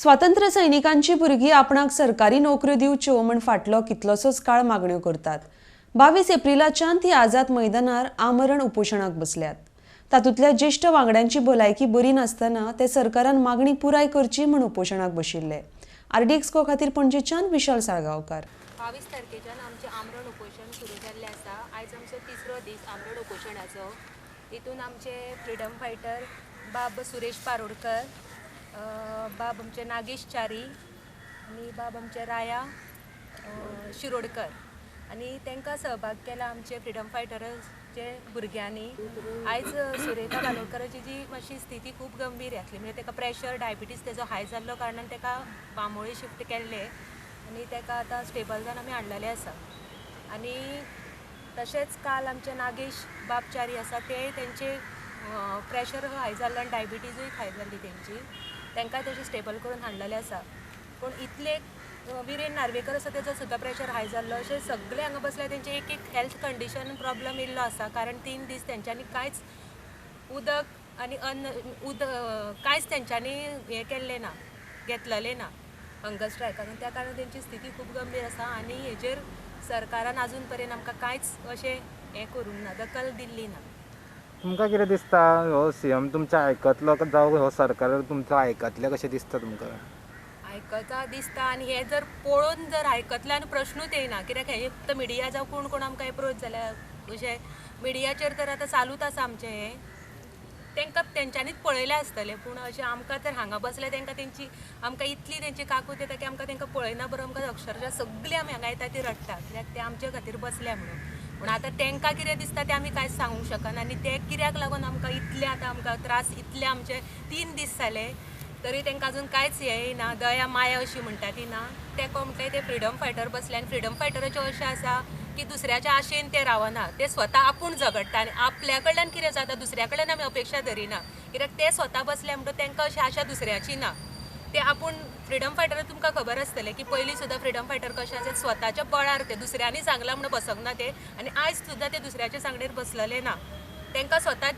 स्वातंत्र्य सैनिकांची भुरगीं आपणाक सरकारी नोकऱ्यो दिवच्यो म्हण फाटलो कितलोसोच काळ मागण्यो करतात। 22 एप्रिलाच्यान ती आझाद मैदानार आमरण उपोशणाक बसल्यात। तातूंतल्या ज्येष्ठ वांगड्यांची भलायकी बरी नासतना ते सरकारान मागणी पुराय करची म्हण उपोशणाक बशिल्ले। आरडीएक्सको खातीर पणजेच्यान विशाल साळगांवकार। 22 तारखेच्यान आमचें आमरण उपोशण सुरू जाल्लें आसा। आयज आमचो तिसरो दीस आमरण उपोशणाचो। हितून आमचे फ्रिडम फायटर बाब सुरेश पारोडकर, बाब आमचे नागेश च्यारी आनी बाब आमचे राया शिरोडकर आनी तांकां सहभाग केला आमचे फ्रिडम फायटराचे भुरग्यांनी। आयज सुरेखा बालोडकराची जी मातशी स्थिती खूब गंभीर आसली, म्हणजे ताका प्रेशर डायबिटीज तेजो हाय जाल्लो कारणान ताका बांबोळे शिफ्ट केल्ले आनी ताका आतां स्टेबल जावन आमी हाडलेले आसा। आनी तशेंच काल आमचे नागेश बाब च्यारी आसा ते तेंचे प्रेशर हाय जाल्लो आनी डायबिटीजूय हाय जाल्ली तेंची, तांकां तशें स्टेबल करून हाडलेले आसा। पूण इतले विरेन नार्वेकर आसा तेजो सुद्दां प्रेशर हाय जाल्लो, अशें सगळे हांगा बसल्या तेंचे एक हेल्थ कंडिशन प्रॉब्लम येयल्लो आसा। कारण 3 दीस तेंच्यांनी कांयच उदक आनी कांयच तेंच्यांनी हें केल्लें ना, घेतलेलें ना हंगर स्ट्रायकाक, त्या कारणान तेंची स्थिती खूब गंभीर आसा। आनी हेजेर सरकारान आजून पर्यंत आमकां कांयच अशें हें करूंक ना, दखल दिल्ली ना। तुमकां कितें दिसता, हो सीएम तुमचें आयकतलो जावं हो सरकार तुमचो आयकतलें कशें दिसता तुमकां? आयकता दिसता, आनी हे जर पळोवन जर आयकतले आनी प्रश्नूच येयना, कित्याक हे फक्त मिडिया जावं कोण कोण आमकां एप्रोच जाल्यार अशें मिडियाचेर तर आतां चालूच आसा आमचें हें, तांकां तेंच्यांनीच पळयलें आसतलें। पूण अशें आमकां तर हांगा बसले तांकां तेंची आमकां इतली तेंची काकूट येता की आमकां तांकां पळयना बरोबर आमकां अक्षरशा सगळीं आमी हांगा येता ती रडटा, कित्याक ते आमचे खातीर बसल्या म्हणून। पूण आतां तांकां कितें दिसता तें आमी कांयच सांगूंक शकना, आनी ते कित्याक लागून आमकां इतले आतां आमकां त्रास इतले आमचे 3 दीस जाले तरी तांकां आजून कांयच हें येयना, दया माया अशी म्हणटा ती ना। ते कोमटे ते फ्रिडम फायटर बसले, आनी फ्रिडम फायटराचें अशें आसा की दुसऱ्याच्या आशेन ते रावना, ते स्वता आपूण झगडटा आनी आपल्या कडल्यान कितें जाता दुसऱ्या कडल्यान आमी अपेक्षा धरिना, कित्याक ते स्वता बसले म्हणटून तांकां अशी आशा दुसऱ्याची ना। ते आपूण फ्रिडम फायटर तुमकां खबर आसतलें की पयलीं सुद्दां फ्रिडम फायटर कशे आसा, स्वताच्या बळार ते दुसऱ्यांनी सांगलां म्हणून बसक ना ते, आनी आयज सुद्दां ते दुसऱ्याच्या सांगणेर बसलेले ना। तांकां स्वता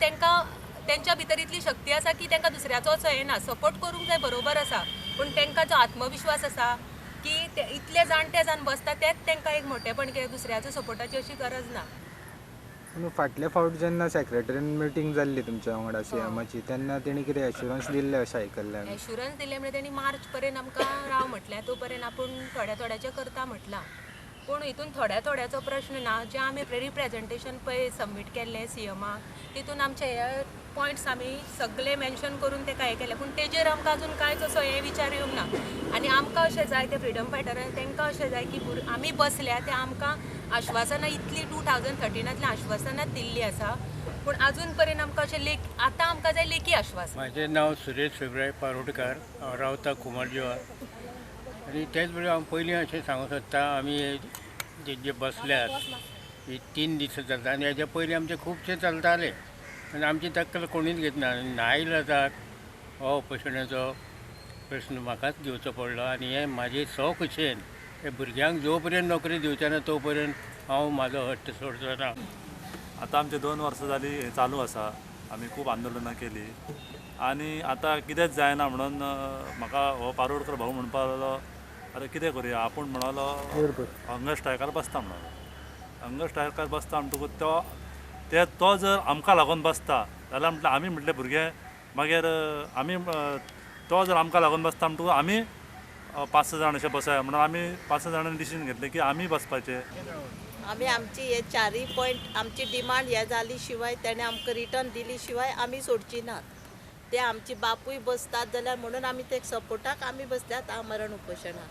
तेंच्या भितर इतली शक्ती आसा की तांकां दुसऱ्याचो असो येना, सपोर्ट करूंक जाय बरोबर आसा, पूण तांकां जो आत्मविश्वास आसा की ते इतले जाणटे जावन बसता तेच तांकां एक मोठेपण, की दुसऱ्याचो सपोर्टाची अशी गरज ना। पूण फाटल्या फावट जेन्ना सेक्रेटरीन मिटींग जाल्ली तुमच्या वांगडा सीएमाची, तेन्ना तेणी कितें एश्युरन्स दिल्ले अशें आयकल्लें? एश्युरन्स दिले म्हणजे तेणी मार्च पर्यंत आमकां राव म्हटल्या, तो पर्यंत आपूण थोड्याचें करता म्हटलां। पूण हितून थोड्याचो प्रश्न ना, जे आमी रिप्रेजेंटेशन पळय सबमीट केल्लें सीएमाक, तितून आमचे हे पॉयंट्स आमी सगळे मेन्शन करून ताका हें केलें, पूण तेजेर आमकां आजून कांयच असो हें विचार येवंक ना। आनी आमकां अशें जाय ते फ्रिडम फायटरान तांकां अशें जाय की आमी बसल्या ते आमकां आश्वासनां इतली 2013तल्यान आश्वासनां दिल्ली आसा, पूण आजून पर्यंत आमकां अशें आतां आमकां जाय लेखी आश्वासन। म्हाजें नांव सुरेश शिवराय पारोडकार, हांव रावता कुमारजुवार। आनी तेच बरोबर हांव पयलीं अशें सांगूंक सोदता, आमी जे बसल्यात ही 3 दीस जाता आनी हेज्या पयलीं आमचे खुबशे चलताले, आनी आमची दखल कोणीच घेतना नाइलाजाक हो उपोशणाचो प्रश्न म्हाकाच घेवचो पडलो। आनी हें म्हाजे खोशयेन हे भुरग्यांक जो पर्यंत नोकरी दिवचे ना तो पर्यंत हांव म्हाजो हट्ट सोडचो ना। आतां आमचे 2 वर्सां जालीं हें चालू आसा, आमी खूब आंदोलनां केलीं आनी आतां कितेंच जायना म्हणून म्हाका हो पारोडकर भाऊ म्हणपाक लागलो, अरे कितें करुया, आपूण म्हणलो हंगर स्ट्रायकार बसता म्हणलो। हंगर स्ट्रायकार बसता म्हणटकूच तो जर आमकां लागून बसता जाल्यार म्हटलें आमी म्हटलें भुरगे मागीर आमी तो जर आमकां लागून बसता म्हणटकूच आमी 5-6 जाण अशें बसया म्हणून आमी 5-6 जाणांनी डिसिजन घेतलें की आमी बसपाचें। आमी आमची हे 4 पॉयंट आमची डिमांड हे जाली शिवाय तेणें आमकां रिटर्न दिली शिवाय आमी सोडची नात। ते आमची बापूय बसतात जाल्यार म्हणून आमी ते सपोर्टाक आमी बसल्यात आमरण उपोशणाक।